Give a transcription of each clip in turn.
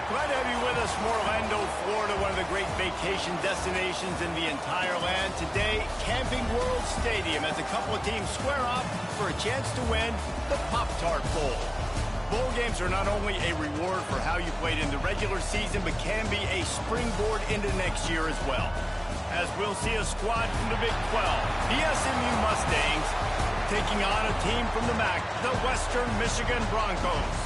Glad to have you with us from Orlando, Florida, one of the great vacation destinations in the entire land. Today, Camping World Stadium as a couple of teams square off for a chance to win the Pop-Tart Bowl. Bowl games are not only a reward for how you played in the regular season, but can be a springboard into next year as well. As we'll see a squad from the Big 12, the SMU Mustangs, taking on a team from the MAC, the Western Michigan Broncos.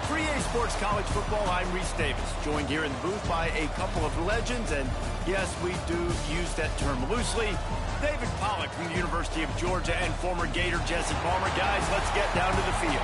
For EA Sports College Football, I'm Reese Davis, joined here in the booth by a couple of legends, and yes, we do use that term loosely. David Pollack from the University of Georgia and former Gator Jesse Palmer. Guys, let's get down to the field.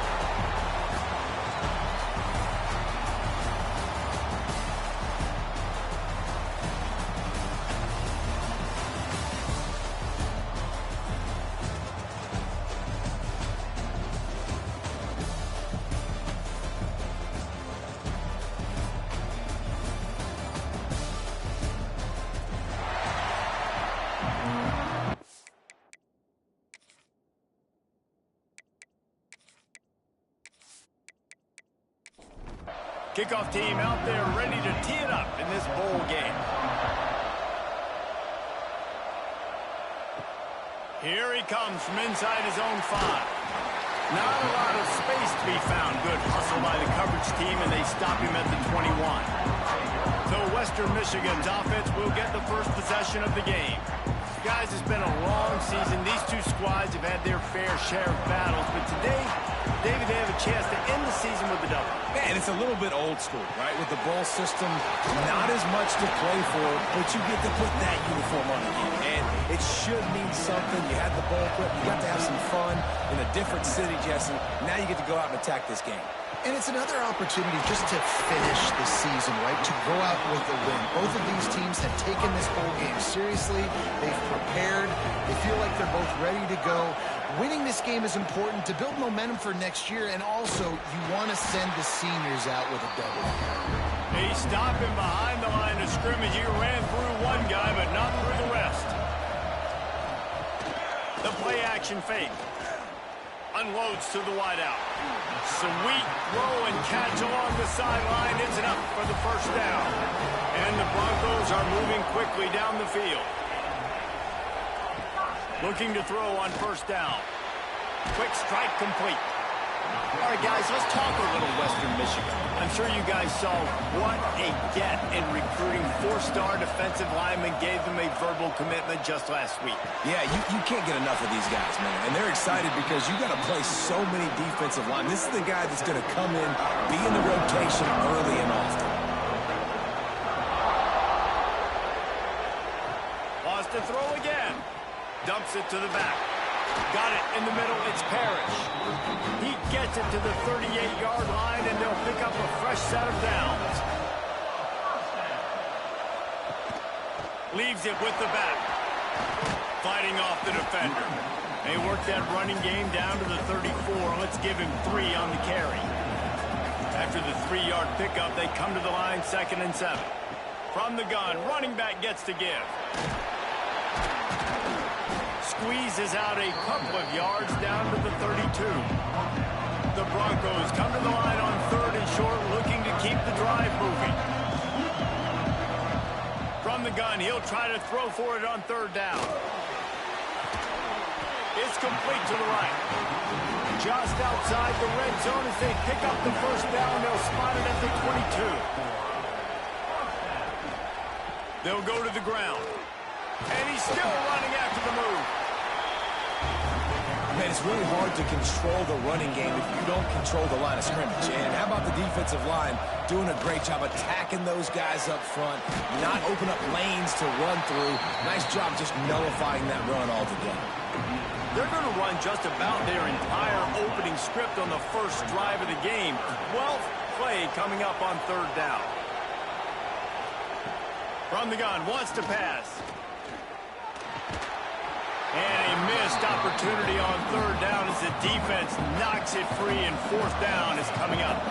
Kickoff team out there ready to tee it up in this bowl game. Here he comes from inside his own 5. Not a lot of space to be found. Good hustle by the coverage team, and they stop him at the 21. So Western Michigan's offense will get the first possession of the game. Guys, it's been a long season. These two squads have had their fair share of battles, but today, David, they have a chance to end the season with a double. Man, it's a little bit old school, right? With the bowl system, not as much to play for, but you get to put that uniform on again. And it should mean something. You had the bowl clip. You got to have some fun in a different city, Jesse. Now you get to go out and attack this game. And it's another opportunity just to finish the season, right? To go out with a win. Both of these teams have taken this bowl game seriously. They've prepared. They feel like they're both ready to go. Winning this game is important to build momentum for next year, and also you want to send the seniors out with a double. He stopped him behind the line of scrimmage. He ran through one guy, but not through the rest. The play action fake. Unloads to the wideout. Sweet throw and catch along the sideline. It's enough for the first down. And the Broncos are moving quickly down the field. Looking to throw on first down. Quick strike complete. All right, guys, let's talk a little Western Michigan. I'm sure you guys saw what a get in recruiting. 4-star defensive linemen gave them a verbal commitment just last week. Yeah, you can't get enough of these guys, man. And they're excited because you got to play so many defensive linemen. This is the guy that's going to come in, be in the rotation early and often. Wants to throw again. Dumps it to the back. Got it in the middle. It's Parrish. He gets it to the 38-yard line, and they'll pick up a fresh set of downs. Leaves it with the back. Fighting off the defender. They work that running game down to the 34. Let's give him 3 on the carry. After the 3-yard pickup, they come to the line 2nd and 7. From the gun, running back gets to give. Squeezes out a couple of yards down to the 32. The Broncos come to the line on 3rd and short, looking to keep the drive moving. From the gun, he'll try to throw for it on 3rd down. It's complete to the right. Just outside the red zone as they pick up the first down. They'll spot it at the 22. They'll go to the ground. And he's still running after the move. Man, it's really hard to control the running game if you don't control the line of scrimmage. And how about the defensive line doing a great job attacking those guys up front, not open up lanes to run through. Nice job just nullifying that run altogether. They're going to run just about their entire opening script on the first drive of the game. 12th play coming up on 3rd down. From the gun, wants to pass. And a missed opportunity on 3rd down as the defense knocks it free, and 4th down is coming up.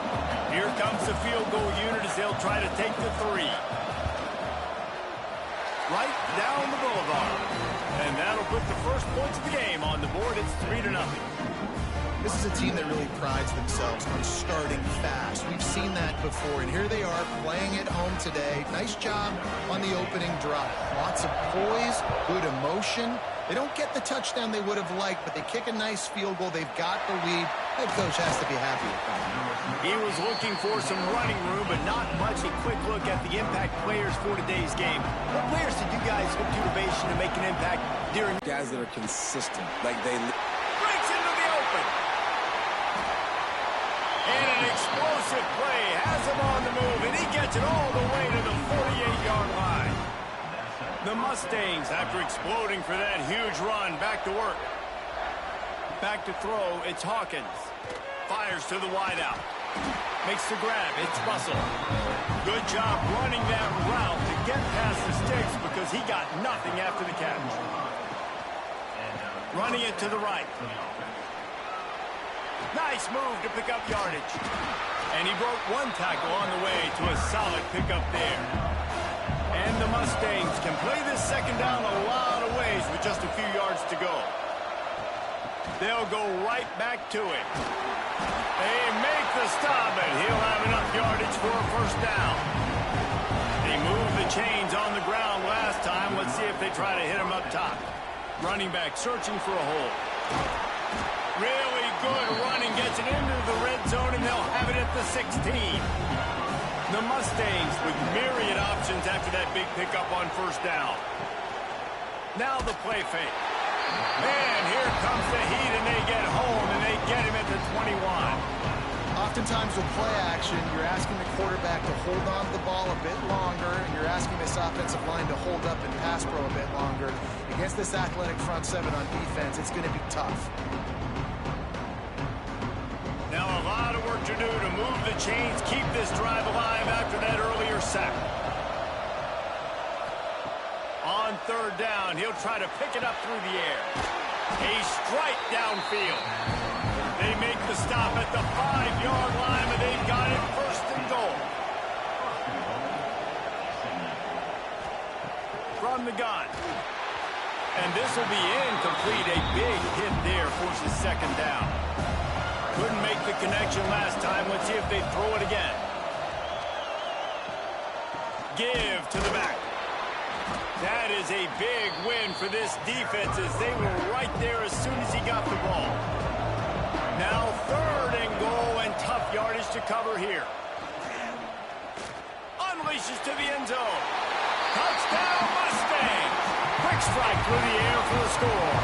Here comes the field goal unit as they'll try to take the 3. Right down the boulevard. And that'll put the first points of the game on the board. It's 3-0. This is a team that really prides themselves on starting fast. We've seen that before, and here they are playing at home today. Nice job on the opening drive. Lots of poise, good emotion. They don't get the touchdown they would have liked, but they kick a nice field goal. They've got the lead. Head coach has to be happy with that. He was looking for some running room, but not much. A quick look at the impact players for today's game. What players did you guys hope to ovation to make an impact during? Guys that are consistent, like they Breaks into the open. And an explosive play has him on the move, and he gets it all the way to the 48-yard line. The Mustangs, after exploding for that huge run, back to work. Back to throw, it's Hawkins. Fires to the wideout. Makes the grab, it's Russell. Good job running that route to get past the sticks because he got nothing after the catch. Running it to the right. Nice move to pick up yardage. And he broke one tackle on the way to a solid pickup there. And the Mustangs can play this second down a lot of ways with just a few yards to go. They'll go right back to it. They make the stop, and he'll have enough yardage for a first down. They moved the chains on the ground last time. Let's see if they try to hit him up top. Running back searching for a hole. Really good running, gets it into the red zone, and they'll have it at the 16. The Mustangs with myriad options after that big pickup on first down. Now the play fake. And here comes the heat, and they get home, and they get him at the 21. Oftentimes with play action, you're asking the quarterback to hold on to the ball a bit longer, and you're asking this offensive line to hold up and pass pro a bit longer. Against this athletic front seven on defense, it's going to be tough. Now a lot of work to do to move the chains, keep this drive alive after that earlier sack. On third down, he'll try to pick it up through the air. A strike downfield. They make the stop at the 5-yard line, but they've got it first and goal. From the gun. And this will be incomplete. A big hit there forces second down. Couldn't make the connection last time. Let's see if they throw it again. Give to the back. That is a big win for this defense as they were right there as soon as he got the ball. Now third and goal and tough yardage to cover here. Unleashes to the end zone. Touchdown Mustangs. Quick strike through the air for the score.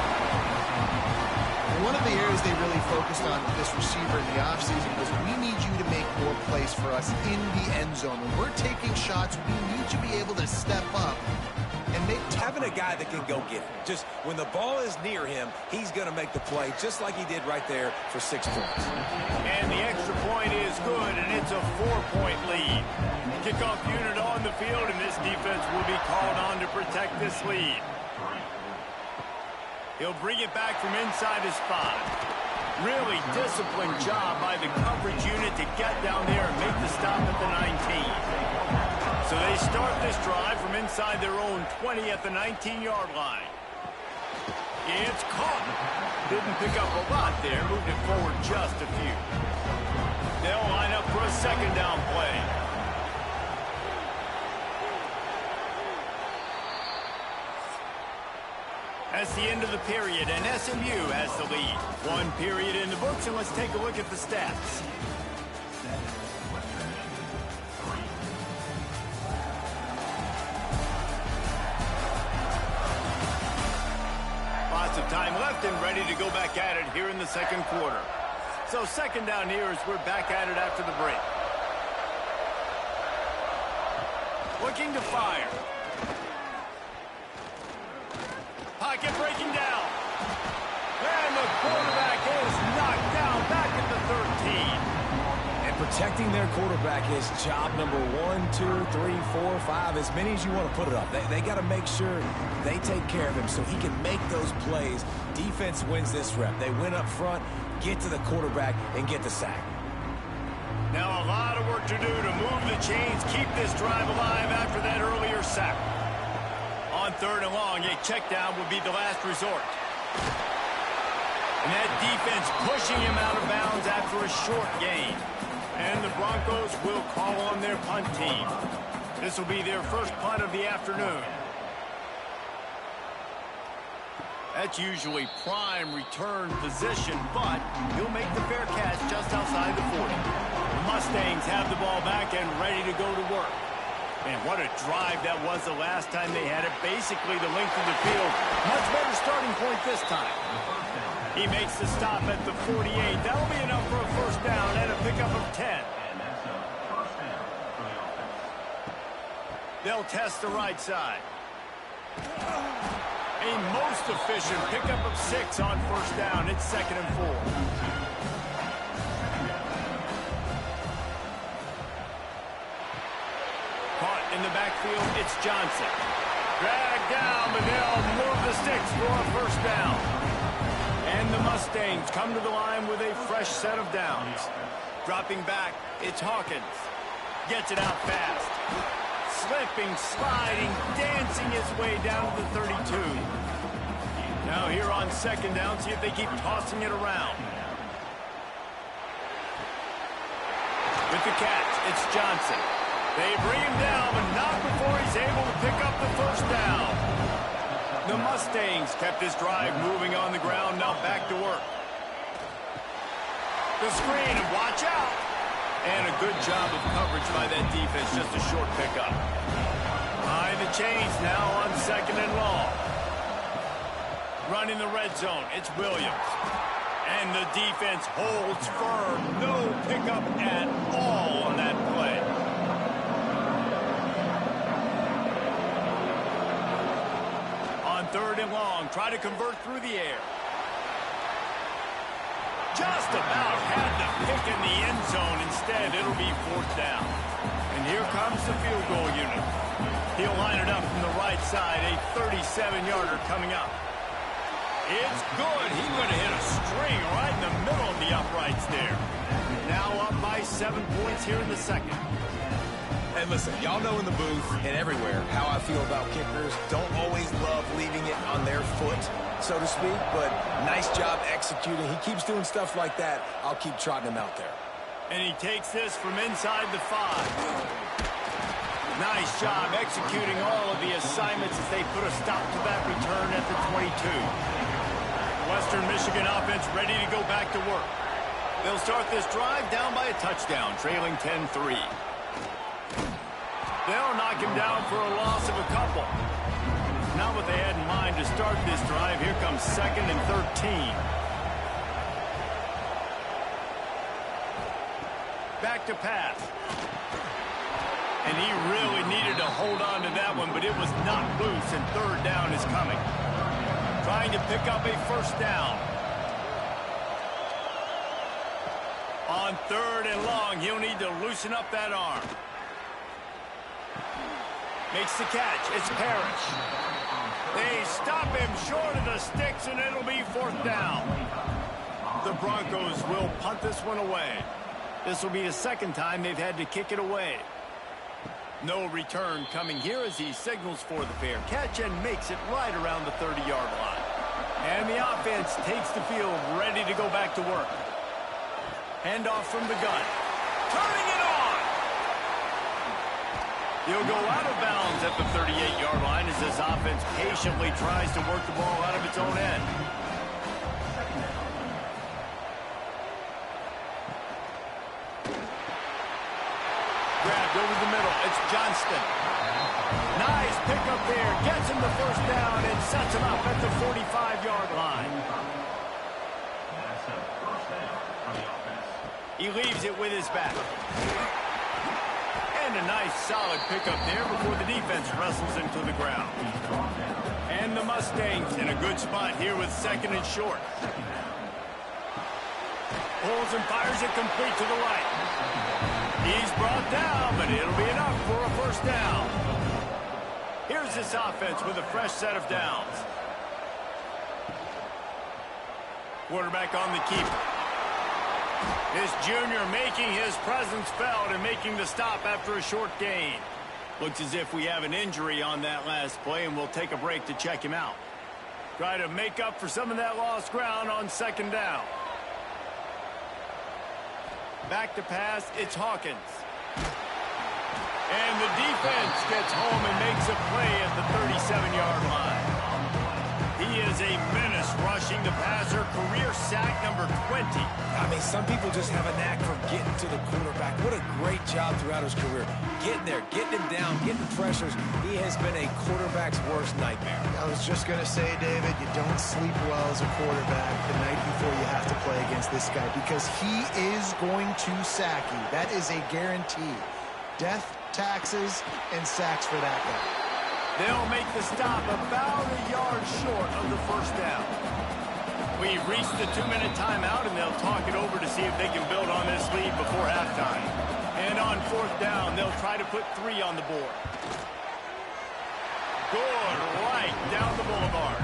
One of the areas they really focused on with this receiver in the offseason was we need you to make more plays for us in the end zone. When we're taking shots, we need you to be able to step up and make having a guy that can go get it. Just when the ball is near him, he's going to make the play just like he did right there for 6 points. And the extra point is good, and it's a 4-point lead. Kickoff unit on the field, and this defense will be called on to protect this lead. He'll bring it back from inside his 5. Really disciplined job by the coverage unit to get down there and make the stop at the 19. So they start this drive from inside their own 20 at the 19-yard line. It's caught. Didn't pick up a lot there. Moved it forward just a few. They'll line up for a second down play. That's the end of the period, and SMU has the lead. One period in the books, and let's take a look at the stats. Lots of time left and ready to go back at it here in the second quarter. So second down here as we're back at it after the break. Looking to fire. Pocket breaking down. And the quarterback is knocked down back at the 13. And protecting their quarterback is job number 1, 2, 3, 4, 5, as many as you want to put it up. They got to make sure they take care of him so he can make those plays. Defense wins this rep. They win up front, get to the quarterback, and get the sack. Now a lot of work to do to move the chains, keep this drive alive after that earlier sack. On third and long, a check down would be the last resort. And that defense pushing him out of bounds after a short gain. And the Broncos will call on their punt team. This will be their first punt of the afternoon. That's usually prime return position, but he'll make the fair catch just outside the 40. The Mustangs have the ball back and ready to go to work. And what a drive that was the last time they had it. Basically the length of the field. Much better starting point this time. He makes the stop at the 48. That'll be enough for a first down and a pickup of 10. They'll test the right side. A most efficient pickup of 6 on first down. It's 2nd and 4. Caught in the backfield, it's Johnson. Dragged down, but they'll move the sticks for a first down. And the Mustangs come to the line with a fresh set of downs. Dropping back, it's Hawkins. Gets it out fast. Slipping, sliding, dancing his way down to the 32. Now here on 2nd down, see if they keep tossing it around. With the catch, it's Johnson. They bring him down, but not before he's able to pick up the first down. The Mustangs kept this drive moving on the ground, now back to work. The screen, and watch out. And a good job of coverage by that defense, just a short pickup. Behind the chains now on 2nd and long. Running the red zone, it's Williams. And the defense holds firm. No pickup at all on that play. On 3rd and long, try to convert through the air. Just about had the pick in the end zone. Instead, it'll be 4th down. And here comes the field goal unit. He'll line it up from the right side. A 37-yarder coming up. It's good. He's going to hit a string right in the middle of the uprights there. Now up by 7 points here in the 2nd. And listen, y'all know in the booth and everywhere how I feel about kickers. Don't always love leaving it on their foot, so to speak, but nice job executing. He keeps doing stuff like that. I'll keep trotting him out there. And he takes this from inside the 5. Nice job executing all of the assignments as they put a stop to that return at the 22. Western Michigan offense ready to go back to work. They'll start this drive down by a touchdown, trailing 10-3. They'll knock him down for a loss of a couple. Not what they had in mind to start this drive. Here comes 2nd and 13. Back to pass. And he really needed to hold on to that one, but it was not loose, and 3rd down is coming. Trying to pick up a first down. On 3rd and long, he'll need to loosen up that arm. Makes the catch. It's Parrish. They stop him short of the sticks, and it'll be 4th down. The Broncos will punt this one away. This will be the 2nd time they've had to kick it away. No return coming here as he signals for the fair catch and makes it right around the 30-yard line. And the offense takes the field, ready to go back to work. Handoff from the gun. Turning it on! He'll go out of bounds at the 38-yard line as this offense patiently tries to work the ball out of its own end. Grabbed over the middle. It's Johnston. Nice pickup there. Gets him the first down and sets him up at the 45-yard line. He leaves it with his back. And a nice solid pickup there before the defense wrestles him to the ground. And the Mustangs in a good spot here with 2nd and short. Pulls and fires it complete to the right. He's brought down, but it'll be enough for a first down. Here's this offense with a fresh set of downs. Quarterback on the keeper. This junior making his presence felt and making the stop after a short gain. Looks as if we have an injury on that last play, and we'll take a break to check him out. Try to make up for some of that lost ground on 2nd down. Back to pass, it's Hawkins. And the defense gets home and makes a play at the 37-yard line. He is a menace rushing the passer, career sack number 20. I mean, some people just have a knack for getting to the quarterback. What a great job throughout his career. Getting there, getting him down, getting pressures. He has been a quarterback's worst nightmare. I was just going to say, David, you don't sleep well as a quarterback the night before you have to play against this guy because he is going to sack you. That is a guarantee. Death, taxes, and sacks for that guy. They'll make the stop about a yard short of the first down. We've reached the 2-minute timeout, and they'll talk it over to see if they can build on this lead before halftime. And on fourth down, they'll try to put 3 on the board. Good right down the boulevard.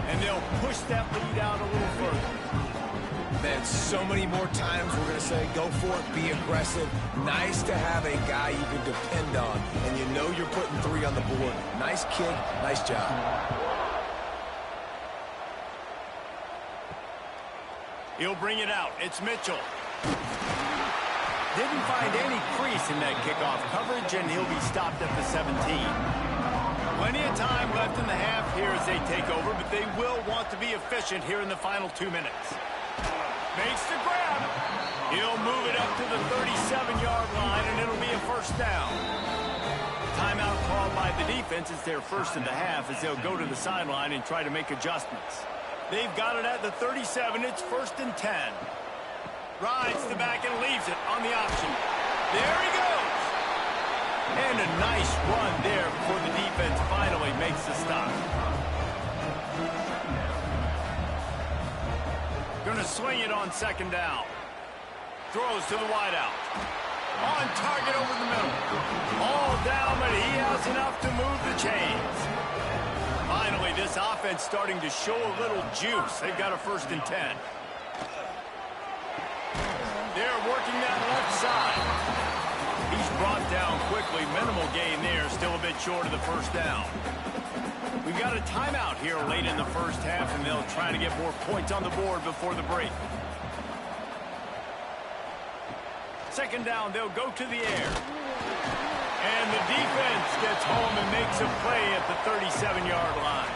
And they'll push that lead out a little further. Man, so many more times we're going to say, go for it, be aggressive. Nice to have a guy you can depend on, and you know you're putting 3 on the board. Nice kick, nice job. He'll bring it out. It's Mitchell. Didn't find any crease in that kickoff coverage, and he'll be stopped at the 17. Plenty of time left in the half here as they take over, but they will want to be efficient here in the final 2 minutes. Makes the grab. He'll move it up to the 37-yard line, and it'll be a first down. Timeout called by the defense. It's their first in the half as they'll go to the sideline and try to make adjustments. They've got it at the 37. It's 1st and 10. Rides the back and leaves it on the option. There he goes. And a nice run there before the defense finally makes the stop. Going to swing it on 2nd down. Throws to the wideout. On target over the middle. All down, but he has enough to move the chains. Finally, this offense starting to show a little juice. They've got a 1st and 10. They're working that left side. He's brought down quickly. Minimal gain there. Still a bit short of the first down. We've got a timeout here late in the first half, and they'll try to get more points on the board before the break. 2nd down, they'll go to the air. And the defense gets home and makes a play at the 37-yard line.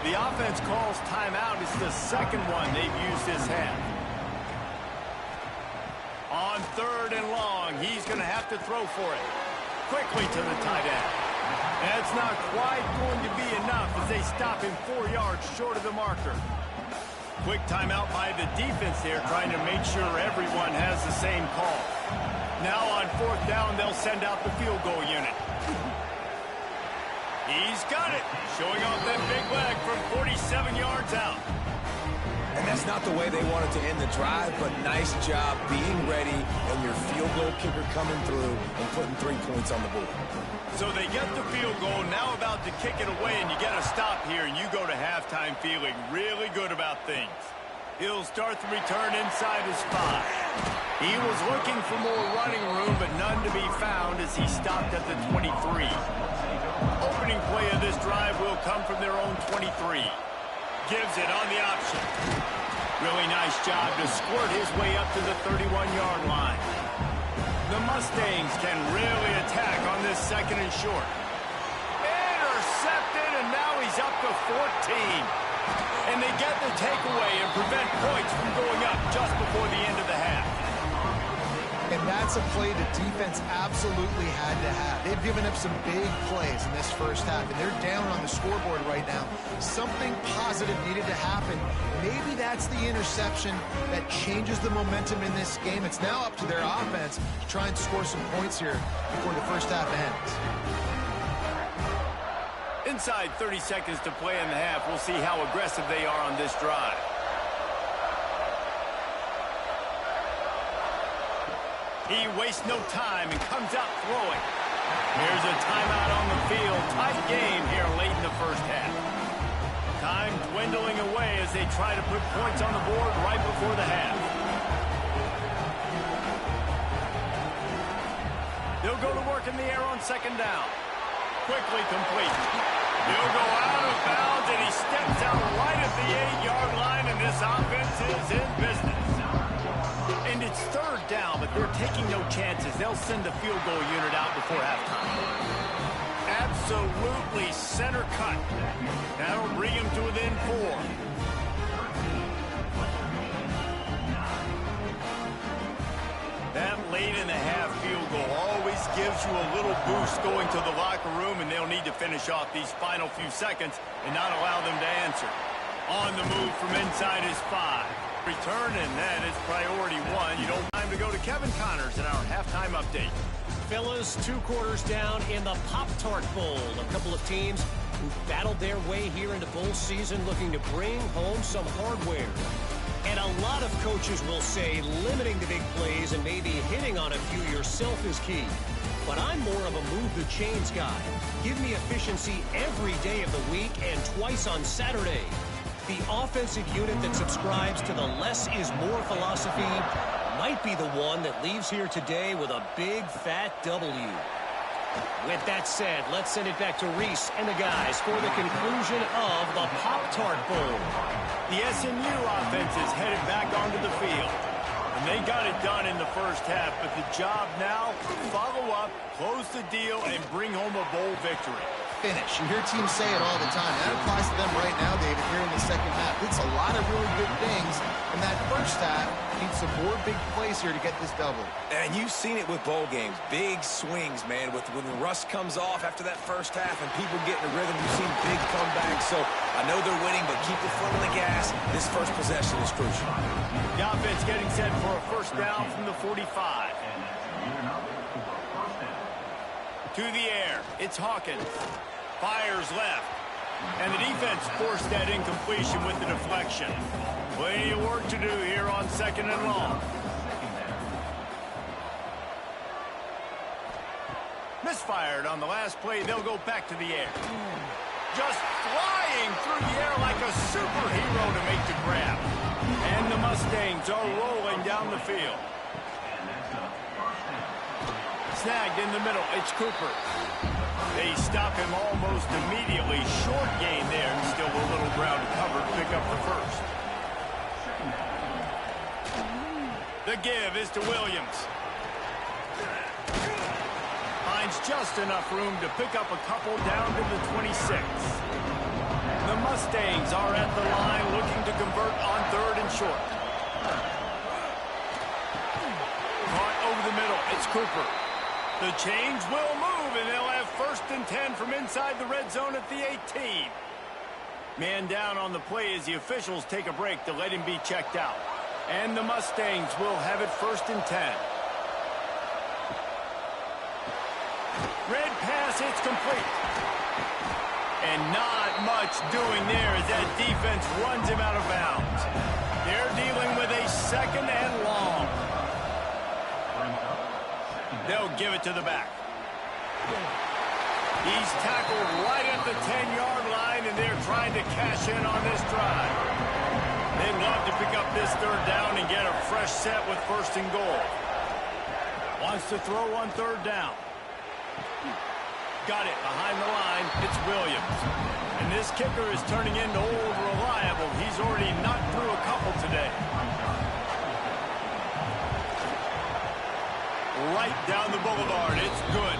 The offense calls timeout. It's the second one they've used this half. On 3rd and long, he's going to have to throw for it. Quickly to the tight end. That's not quite going to be enough as they stop him 4 yards short of the marker. Quick timeout by the defense there, trying to make sure everyone has the same call. Now on 4th down, they'll send out the field goal unit. He's got it, showing off that big leg from 47 yards out. And that's not the way they wanted to end the drive, but nice job being ready and your field goal kicker coming through and putting 3 points on the board. So they get the field goal, now about to kick it away, and you get a stop here, and you go to halftime feeling really good about things. He'll start the return inside his 5. He was looking for more running room, but none to be found as he stopped at the 23. Opening play of this drive will come from their own 23. Gives it on the option. Really nice job to squirt his way up to the 31-yard line. The Mustangs can really attack on this 2nd and short. Intercepted, and now he's up to 14. And they get the takeaway and prevent points from going up just before the end of the half. And that's a play the defense absolutely had to have. They've given up some big plays in this first half, and they're down on the scoreboard right now. Something positive needed to happen. Maybe that's the interception that changes the momentum in this game. It's now up to their offense to try and score some points here before the first half ends. Inside 30 seconds to play in the half. We'll see how aggressive they are on this drive. He wastes no time and comes out throwing. Here's a timeout on the field. Tight game here late in the first half. Time dwindling away as they try to put points on the board right before the half. They'll go to work in the air on 2nd down. Quickly complete. He'll go out of bounds, and he steps out right at the 8-yard line, and this offense is in business. And to It's third down, but they're taking no chances. They'll send the field goal unit out before halftime. Absolutely center cut. That'll bring him to within 4. That late in the half field goal always gives you a little boost going to the locker room, and they'll need to finish off these final few seconds and not allow them to answer. On the move from inside his 5. Return, and that is priority 1. You don't have time to go to Kevin Connors in our halftime update. Fellas, 2 quarters down in the Pop-Tart Bowl. A couple of teams who battled their way here into bowl season looking to bring home some hardware. And a lot of coaches will say limiting the big plays and maybe hitting on a few yourself is key. But I'm more of a move the chains guy. Give me efficiency every day of the week and twice on Saturday. The offensive unit that subscribes to the less is more philosophy might be the one that leaves here today with a big fat W. With that said, let's send it back to Reese and the guys for the conclusion of the Pop-Tart Bowl. The SMU offense is headed back onto the field. And they got it done in the first half, but the job now, follow up, close the deal, and bring home a bowl victory. Finish. You hear teams say it all the time. That applies to them right now, David, here in the second half. It's a lot of really good things. And that first half needs some more big plays here to get this double. And you've seen it with bowl games. Big swings, man. When the rust comes off after that first half and people get in the rhythm, you've seen big comebacks. So I know they're winning, but keep the foot on the gas. This first possession is crucial. The offense getting set for a first down from the 45. To the air. It's Hawkins. Fires left. And the defense forced that incompletion with the deflection. Plenty of work to do here on 2nd and long. Misfired on the last play. They'll go back to the air. Just flying through the air like a superhero to make the grab. And the Mustangs are rolling down the field. Snagged in the middle. It's Cooper. They stop him almost immediately. Short gain there. Still a little ground to cover to pick up the first. The give is to Williams. Finds just enough room to pick up a couple down to the 26. The Mustangs are at the line looking to convert on 3rd and short. Caught over the middle. It's Cooper. The chains will move, and they'll have 1st and 10 from inside the red zone at the 18. Man down on the play as the officials take a break to let him be checked out. And the Mustangs will have it 1st and 10. Red pass, it's complete. And not much doing there as that defense runs him out of bounds. They're dealing with a 2nd and long. They'll give it to the back. He's tackled right at the 10-yard line, and they're trying to cash in on this drive. They'd love to pick up this 3rd down and get a fresh set with 1st and goal. Wants to throw on 3rd down. Got it behind the line. It's Williams. And this kicker is turning into old reliable. He's already knocked through a couple today. Right down the boulevard. It's good.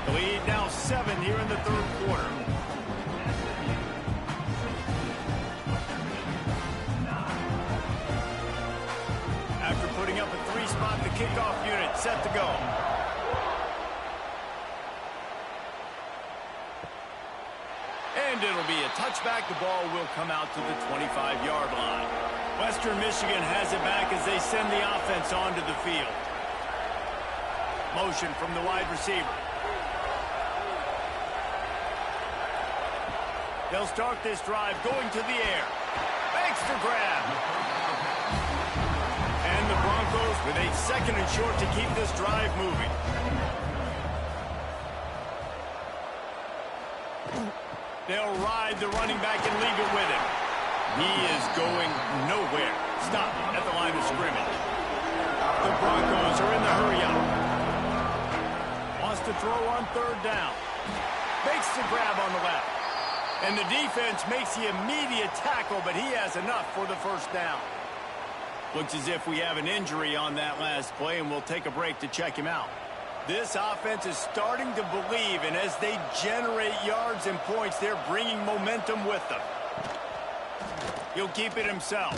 The lead now 7 here in the 3rd quarter. After putting up a 3-spot, the kickoff unit set to go. And it'll be a touchback. The ball will come out to the 25-yard line. Western Michigan has it back as they send the offense onto the field. Motion from the wide receiver. They'll start this drive going to the air. Makes the grab. And the Broncos with a 2nd and short to keep this drive moving. They'll ride the running back and leave it with him. He is going nowhere. Stop at the line of scrimmage. The Broncos are in the hurry-up. Wants to throw on 3rd down. Makes the grab on the left. And the defense makes the immediate tackle, but he has enough for the 1st down. Looks as if we have an injury on that last play, and we'll take a break to check him out. This offense is starting to believe, and as they generate yards and points, they're bringing momentum with them. He'll keep it himself.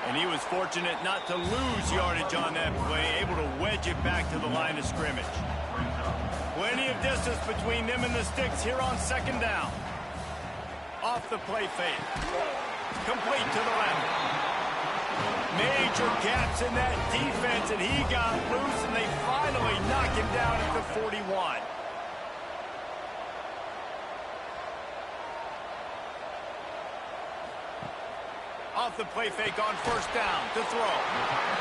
And he was fortunate not to lose yardage on that play, able to wedge it back to the line of scrimmage. Plenty of distance between them and the sticks here on second down. Off the play fake. Complete to the left. Major gaps in that defense, and he got loose, and they finally knock him down at the 41. Off the play fake on first down to throw.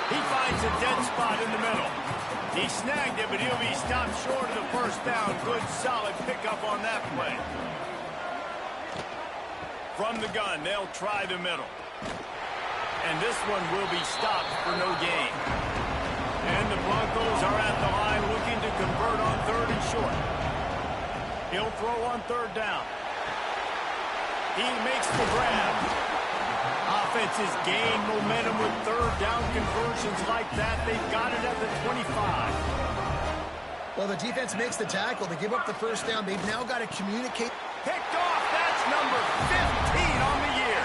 He finds a dead spot in the middle. He snagged it, but he'll be stopped short of the first down. Good, solid pickup on that play. From the gun, they'll try the middle. And this one will be stopped for no gain. And the Broncos are at the line looking to convert on third and short. He'll throw on third down. He makes the grab. Offenses gain momentum with third down conversions like that. They've got it at the 25. Well, the defense makes the tackle. They give up the first down. They've now got to communicate. Picked off. That's number 15 on the year.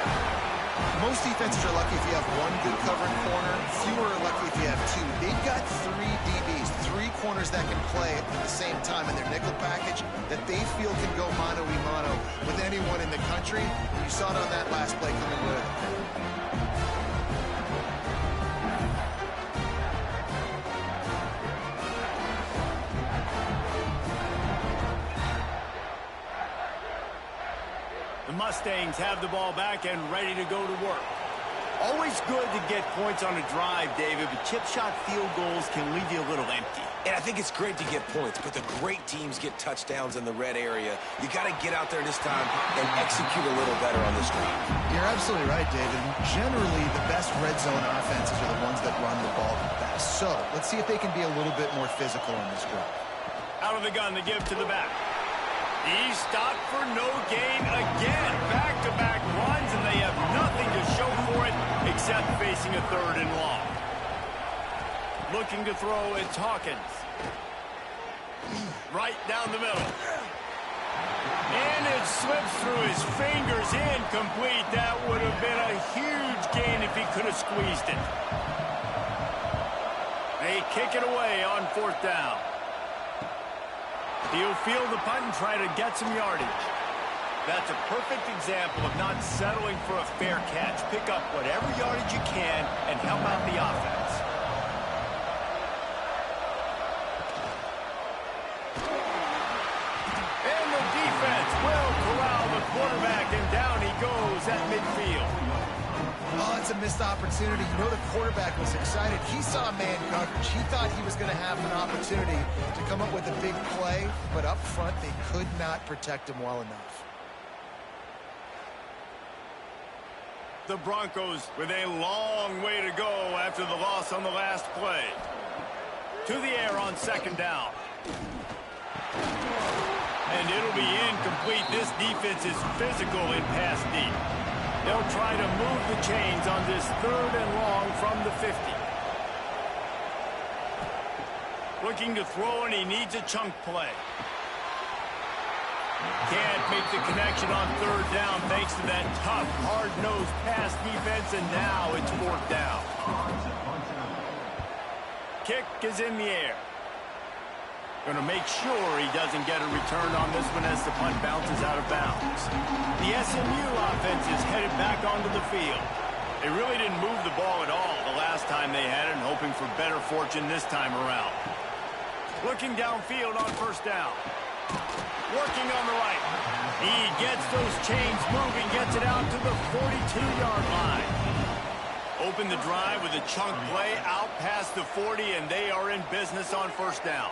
Most defenses are lucky if you have one good covering corner. Fewer are lucky if you have two. They've got three DBs, three corners that can play at the same time in their nickel package that they feel can go mano-a-mano with anyone in the country. You saw it on that last play coming with. The Mustangs have the ball back and ready to go to work. Always good to get points on a drive, David, but chip shot field goals can leave you a little empty. And I think it's great to get points, but the great teams get touchdowns in the red area. You got to get out there this time and execute a little better on this drive. You're absolutely right, David. Generally, the best red zone offenses are the ones that run the ball the best. So let's see if they can be a little bit more physical on this drive. Out of the gun, they give to the back. He's stopped for no gain again. Back-to-back runs, and they have nothing to show for it except facing a third and long. Looking to throw, it's Hawkins. Right down the middle. And it slips through his fingers, incomplete. That would have been a huge gain if he could have squeezed it. They kick it away on fourth down. He'll field the punt and try to get some yardage. That's a perfect example of not settling for a fair catch. Pick up whatever yardage you can and help out the offense. And the defense will corral the quarterback, and down he goes at midfield. Oh, it's a missed opportunity. You know the quarterback was excited. He saw man coverage. He thought he was going to have an opportunity to come up with a big play, but up front they could not protect him well enough. The Broncos with a long way to go after the loss on the last play. To the air on second down. And it'll be incomplete. This defense is physical in pass deep. They'll try to move the chains on this third and long from the 50. Looking to throw, and he needs a chunk play. Can't make the connection on third down thanks to that tough, hard-nosed pass defense, and now it's fourth down. Kick is in the air. Going to make sure he doesn't get a return on this one as the punt bounces out of bounds. The SMU offense is headed back onto the field. They really didn't move the ball at all the last time they had it, and hoping for better fortune this time around. Looking downfield on first down. Working on the right. He gets those chains moving, gets it out to the 42-yard line. Open the drive with a chunk play out past the 40, and they are in business on first down.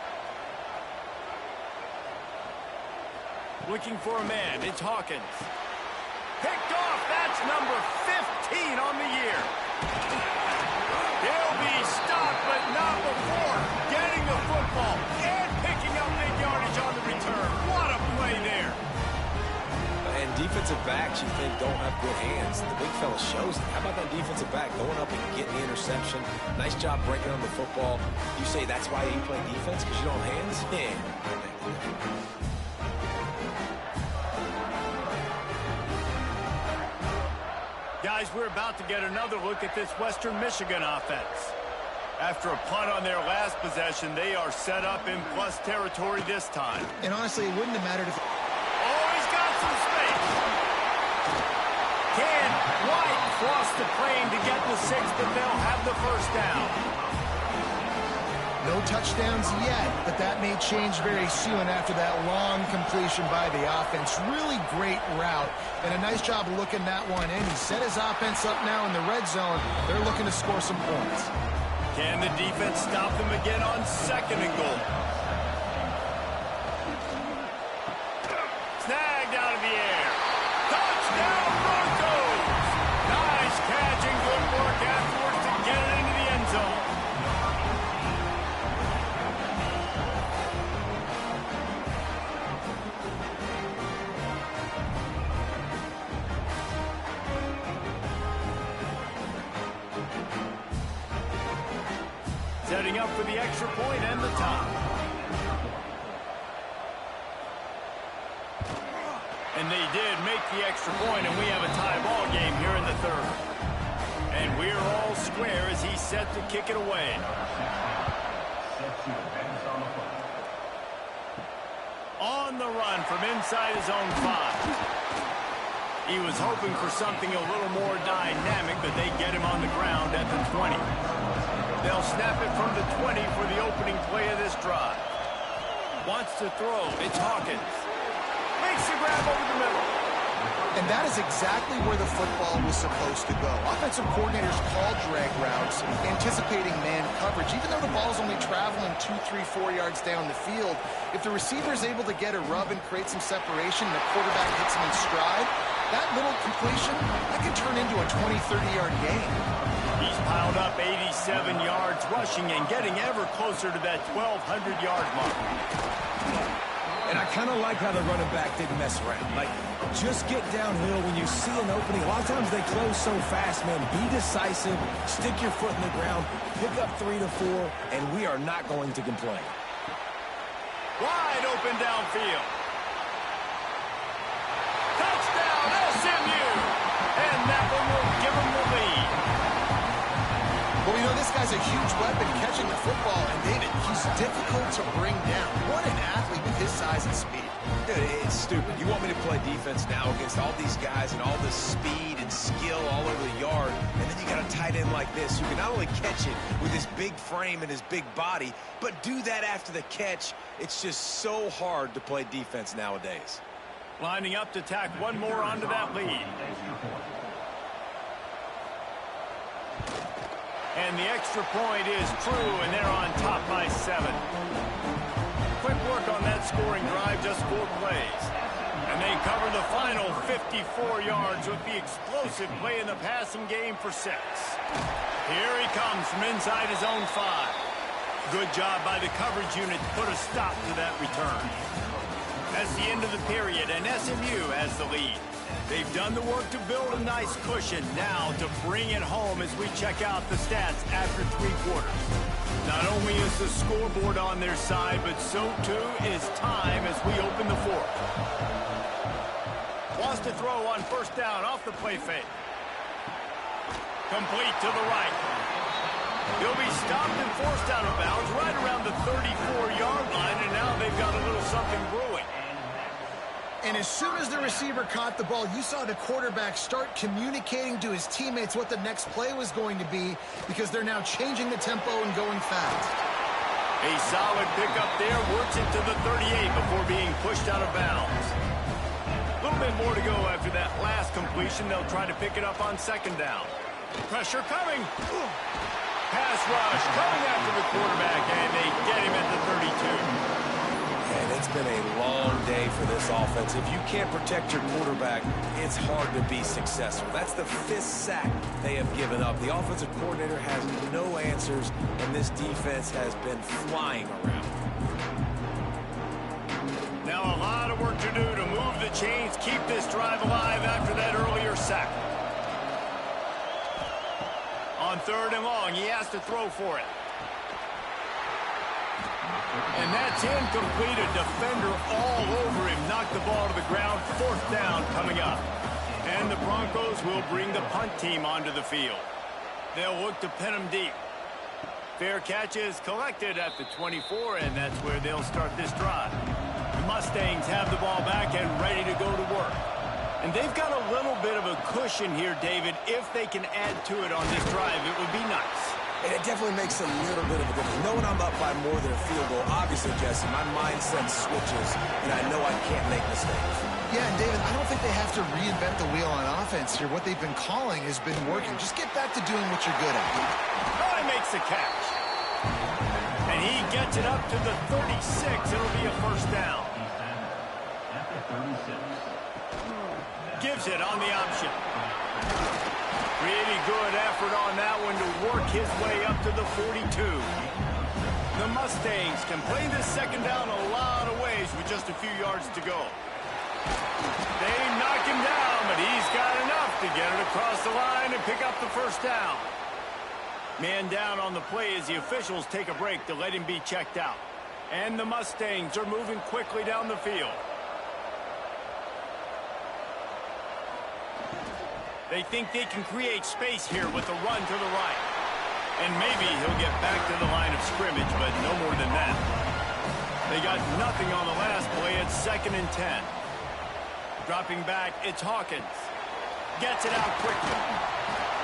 Looking for a man, it's Hawkins. Picked off, that's number 15 on the year. He'll be stopped, but not before getting the football and picking up big yardage on the return. What a play there. And defensive defensive backs you think don't have good hands. The big fella shows it. How about that defensive back going up and getting the interception? Nice job breaking on the football. You say that's why you play defense, because you don't have hands? Yeah. Guys, we're about to get another look at this Western Michigan offense. After a punt on their last possession, they are set up in plus territory this time. And honestly, it wouldn't have mattered if... Oh, he's got some space. Can White cross the plane to get the 6, but they'll have the first down. No touchdowns yet, but that may change very soon after that long completion by the offense. Really great route, and a nice job of looking that one in. He set his offense up now in the red zone. They're looking to score some points. Can the defense stop them again on 2nd and goal? Snagged out of the air. Touchdown, Broncos! Nice catch and good work afterwards to get it into the end zone. Setting up for the extra point and the top. And they did make the extra point, and we have a tie ball game here in the 3rd. And we're all square as he's set to kick it away. On the run from inside his own 5. He was hoping for something a little more dynamic, but they get him on the ground at the 20. They'll snap it from the 20 for the opening play of this drive. Wants to throw. It's Hawkins. Makes the grab over the middle. And that is exactly where the football was supposed to go. Offensive coordinators called drag routes, anticipating man coverage. Even though the ball's only traveling 2, 3, 4 yards down the field, if the receiver is able to get a rub and create some separation and the quarterback hits him in stride, that little completion, that can turn into a 20, 30-yard gain. He's piled up 87 yards rushing and getting ever closer to that 1,200-yard mark. And I kind of like how the running back didn't mess around. Like, just get downhill when you see an opening. A lot of times they close so fast, man. Be decisive, stick your foot in the ground, pick up 3 to 4, and we are not going to complain. Wide open downfield. Touchdown, SMU! And that one will give them the lead. Well, you know, this guy's a huge weapon catching the football, and David, he's difficult to bring down. What an athlete with his size and speed. Dude, it's stupid. You want me to play defense now against all these guys and all this speed and skill all over the yard, and then you got a tight end like this who can not only catch it with his big frame and his big body, but do that after the catch. It's just so hard to play defense nowadays. Lining up to tack one more onto that lead. And the extra point is true, and they're on top by 7. Quick work on that scoring drive, just 4 plays. And they cover the final 54 yards with the explosive play in the passing game for 6. Here he comes from inside his own 5. Good job by the coverage unit to put a stop to that return. That's the end of the period, and SMU has the lead. They've done the work to build a nice cushion. Now to bring it home as we check out the stats after 3 quarters. Not only is the scoreboard on their side, but so too is time as we open the 4th. Wants to throw on 1st down off the play fake. Complete to the right. He'll be stopped and forced out of bounds right around the 34-yard line, and now they've got a little something brewing. And as soon as the receiver caught the ball, you saw the quarterback start communicating to his teammates what the next play was going to be, because they're now changing the tempo and going fast. A solid pickup there, works it to the 38 before being pushed out of bounds. A little bit more to go after that last completion. They'll try to pick it up on 2nd down. Pressure coming. Pass rush coming after the quarterback, and they get him at the 32. And it's been a long day for this offense. If you can't protect your quarterback, it's hard to be successful. That's the 5th sack they have given up. The offensive coordinator has no answers, and this defense has been flying around. Now a lot of work to do to move the chains, keep this drive alive sack. On 3rd and long, he has to throw for it. And that's incomplete. A defender all over him. Knocked the ball to the ground. 4th down coming up. And the Broncos will bring the punt team onto the field. They'll look to pin him deep. Fair catch is collected at the 24, and that's where they'll start this drive. The Mustangs have the ball back and ready to go to work. And they've got a little bit of a cushion here, David. If they can add to it on this drive, it would be nice. And it definitely makes a little bit of a difference. Knowing I'm up by more than a field goal, obviously, Jesse, my mindset switches, and I know I can't make mistakes. Yeah, and David, I don't think they have to reinvent the wheel on offense here. What they've been calling has been working. Just get back to doing what you're good at. Oh, he makes the catch. And he gets it up to the 36. It'll be a 1st down. Gives it on the option. Really good effort on that one to work his way up to the 42. The Mustangs can play this 2nd down a lot of ways with just a few yards to go. They knock him down, but he's got enough to get it across the line and pick up the 1st down. Man down on the play as the officials take a break to let him be checked out. And the Mustangs are moving quickly down the field. They think they can create space here with the run to the right. And maybe he'll get back to the line of scrimmage, but no more than that. They got nothing on the last play. It's 2nd and 10. Dropping back, it's Hawkins. Gets it out quickly.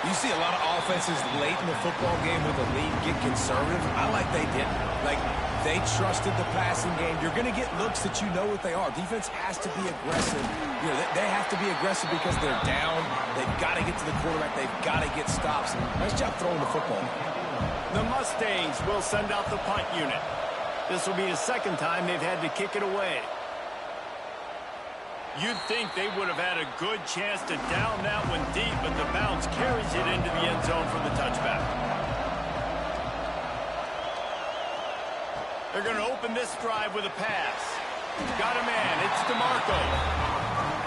You see a lot of offenses late in the football game with a lead get conservative. I like they didn't. Like, they trusted the passing game. You're going to get looks that you know what they are. Defense has to be aggressive. You know, they have to be aggressive because they're down. They've got to get to the quarterback. They've got to get stops. Nice job throwing the football. The Mustangs will send out the punt unit. This will be the 2nd time they've had to kick it away. You'd think they would have had a good chance to down that one deep, but the bounce carries it into the end zone for the touchback. They're going to open this drive with a pass. Got a man. It's DeMarco.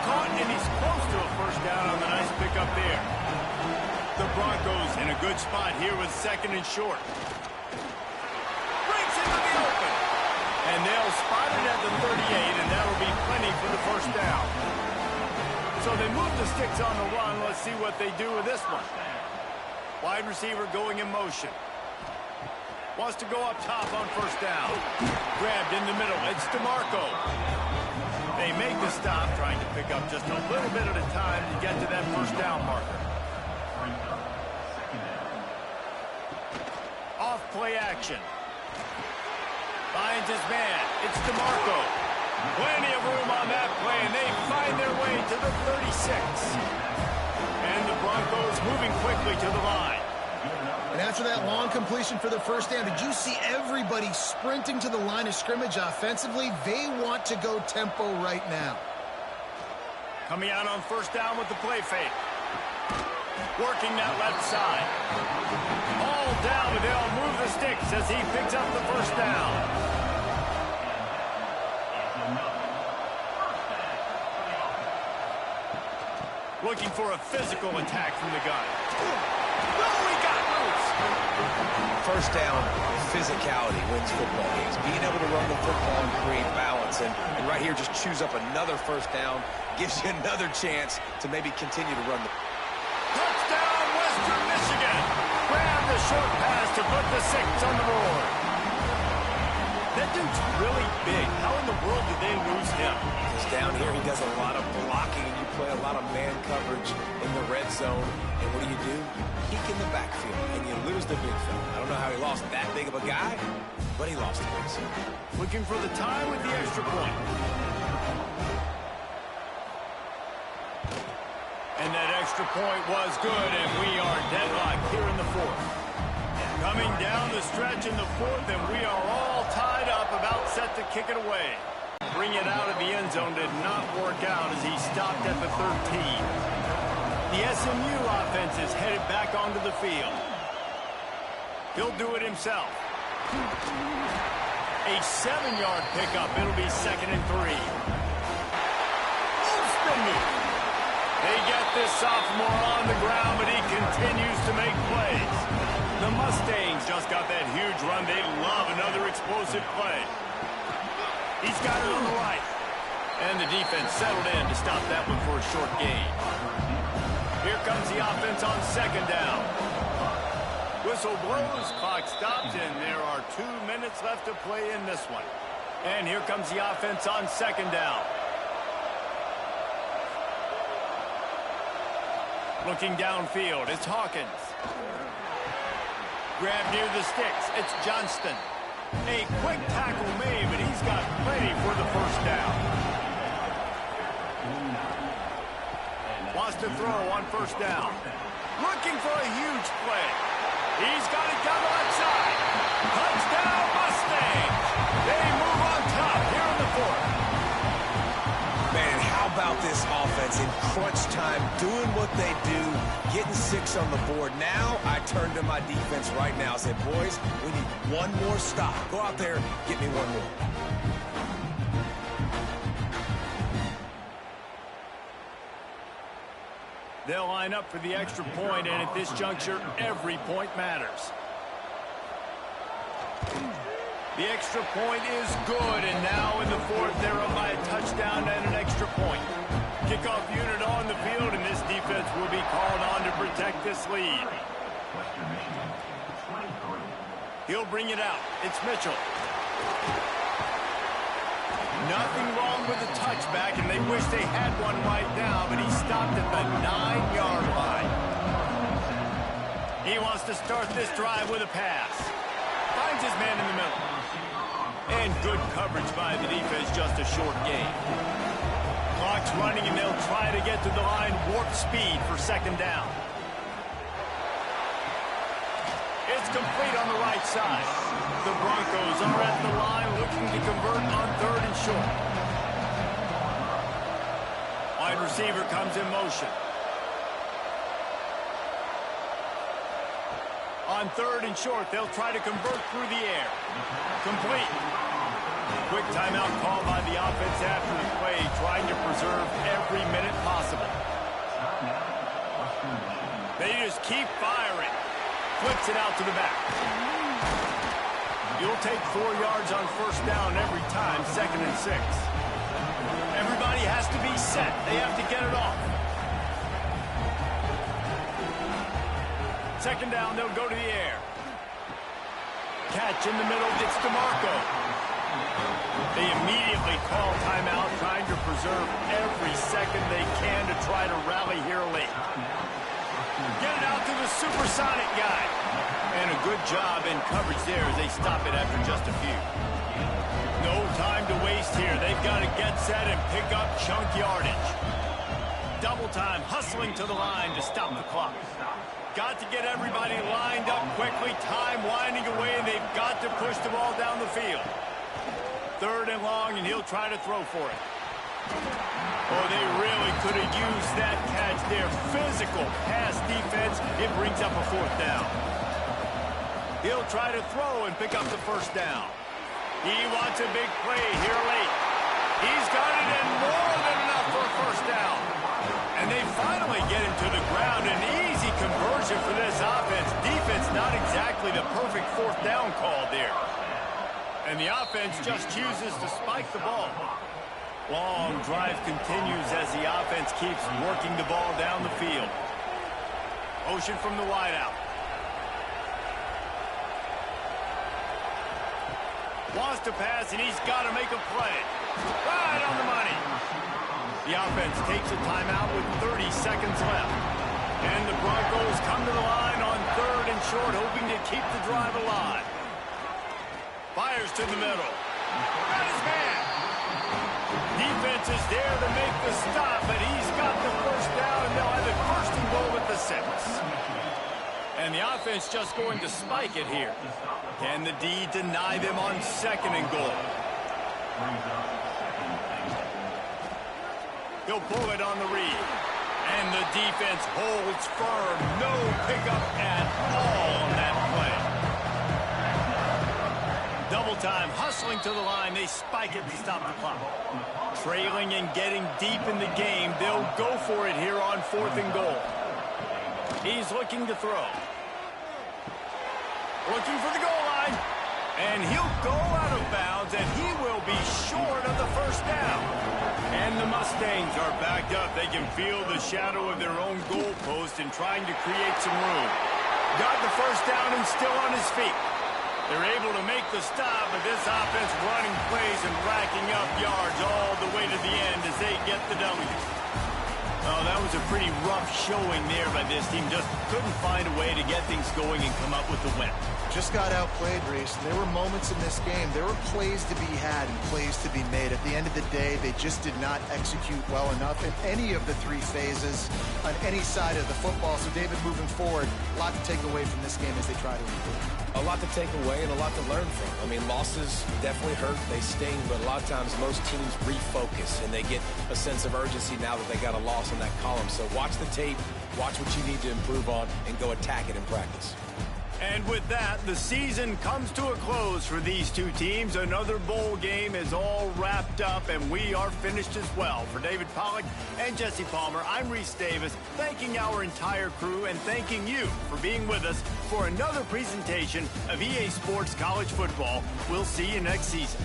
Caught, and he's close to a 1st down on the nice pickup there. The Broncos in a good spot here with 2nd and short. Breaks into the open. And they'll spot it at the 38, and that'll be plenty for the 1st down. So they move the sticks on the run. Let's see what they do with this one. Wide receiver going in motion. Wants to go up top on 1st down. Grabbed in the middle. It's DeMarco. They make the stop, trying to pick up just a little bit at a time to get to that 1st down marker. Off play action. Finds his man. It's DeMarco. Plenty of room on that play, and they find their way to the 36. And the Broncos moving quickly to the line. And after that long completion for the 1st down, did you see everybody sprinting to the line of scrimmage offensively? They want to go tempo right now. Coming out on 1st down with the play fake. Working that left side. All down, but they'll move the sticks as he picks up the 1st down. Looking for a physical attack from the gun. Oh, he got loose. 1st down, physicality wins football games. Being able to run the football and create balance. And right here, just choose up another 1st down. Gives you another chance to maybe continue to run the... Touchdown, Western Michigan. Grab the short pass to put the 6 on the board. That dude's really big. How in the world did they lose him? Because down here, he does a lot of blocking, and you play a lot of man coverage in the red zone. And what do? You peek in the backfield, and you lose the big fella. I don't know how he lost that big of a guy, but he lost it. Looking for the tie with the extra point. And that extra point was good, and we are deadlocked here in the 4th. Coming down the stretch in the 4th, and we are all tied up, about set to kick it away. Bring it out of the end zone did not work out as he stopped at the 13. The SMU offense is headed back onto the field. He'll do it himself. A 7-yard pickup. It'll be 2nd and 3. Spin move. They get this sophomore on the ground, but he continues to make plays. The Mustangs just got that huge run. They love another explosive play. He's got it on the right. And the defense settled in to stop that one for a short gain. Here comes the offense on second down. Whistle blows, clock stops, and there are 2 minutes left to play in this one. And here comes the offense on second down. Looking downfield, it's Hawkins. Grab near the sticks, it's Johnston. A quick tackle made, but he's got plenty for the first down. Wants to throw on first down. Looking for a huge play. He's got it down the left side. Touchdown, Mustangs. They move on top here in the fourth. Man, how about this offense in crunch time, doing what they do, getting 6 on the board. Now I turn to my defense right now and say, boys, we need one more stop. Go out there, get me one more. They'll line up for the extra point, and at this juncture, every point matters. The extra point is good, and now in the fourth, they're up by a touchdown and an extra point. Kickoff unit on the field, and this defense will be called on to protect this lead. He'll bring it out. It's Mitchell. Nothing wrong with the touchback, and they wish they had one right now, but he stopped at the 9-yard line. He wants to start this drive with a pass. Finds his man in the middle. And good coverage by the defense, just a short gain. Clock's running, and they'll try to get to the line warp speed for second down. It's complete on the right side. The Broncos are at the line looking to convert on third and short. Wide receiver comes in motion. On third and short, they'll try to convert through the air. Complete. Quick timeout call by the offense after the play, trying to preserve every minute possible. They just keep firing. Flips it out to the back. You'll take 4 yards on first down every time, 2nd and 6. Everybody has to be set. They have to get it off. Second down, they'll go to the air. Catch in the middle, it's DeMarco. They immediately call timeout, trying to preserve every second they can to try to rally here late. Get it out to the supersonic guy. And a good job in coverage there as they stop it after just a few. No time to waste here. They've got to get set and pick up chunk yardage. Double time, hustling to the line to stop the clock. Got to get everybody lined up quickly. Time winding away, and they've got to push the ball down the field. Third and long, and he'll try to throw for it. Oh, they really could have used that catch there. Physical pass defense. It brings up a fourth down. He'll try to throw and pick up the first down. He wants a big play here late. He's got it, and more than enough for a first down. And they finally get him to the ground. An easy conversion for this offense. Defense not exactly the perfect fourth down call there. And the offense just chooses to spike the ball. Long drive continues as the offense keeps working the ball down the field. Motion from the wideout. Wants to pass, and he's got to make a play. Right on the money. The offense takes a timeout with 30 seconds left. And the Broncos come to the line on third and short, hoping to keep the drive alive. Fires to the middle. Got his man. Defense is there to make the stop, but he's got the first down, and they'll have it first and goal at the 6. And the offense just going to spike it here. Can the D deny them on second and goal? He'll pull it on the read. And the defense holds firm. No pickup at all on that play. Double double time, hustling to the line. They spike it to stop the clock. Trailing and getting deep in the game. They'll go for it here on 4th and goal. He's looking to throw. Looking for the goal line. And he'll go out of bounds, and he will be short of the first down. And the Mustangs are backed up. They can feel the shadow of their own goalpost and trying to create some room. Got the first down and still on his feet. They're able to make the stop, but this offense running plays and racking up yards all the way to the end as they get the W. Oh, that was a pretty rough showing there by this team. Just couldn't find a way to get things going and come up with the win. Just got outplayed, Reese. There were moments in this game. There were plays to be had and plays to be made. At the end of the day, they just did not execute well enough in any of the 3 phases on any side of the football. So, David, moving forward, a lot to take away from this game as they try to improve. A lot to take away and a lot to learn from. I mean, losses definitely hurt. They sting, but a lot of times most teams refocus and they get a sense of urgency now that they got a loss in that column. So watch the tape, watch what you need to improve on, and go attack it in practice. And with that, the season comes to a close for these two teams. Another bowl game is all wrapped up, and we are finished as well. For David Pollack and Jesse Palmer, I'm Reese Davis, thanking our entire crew and thanking you for being with us for another presentation of EA Sports College Football. We'll see you next season.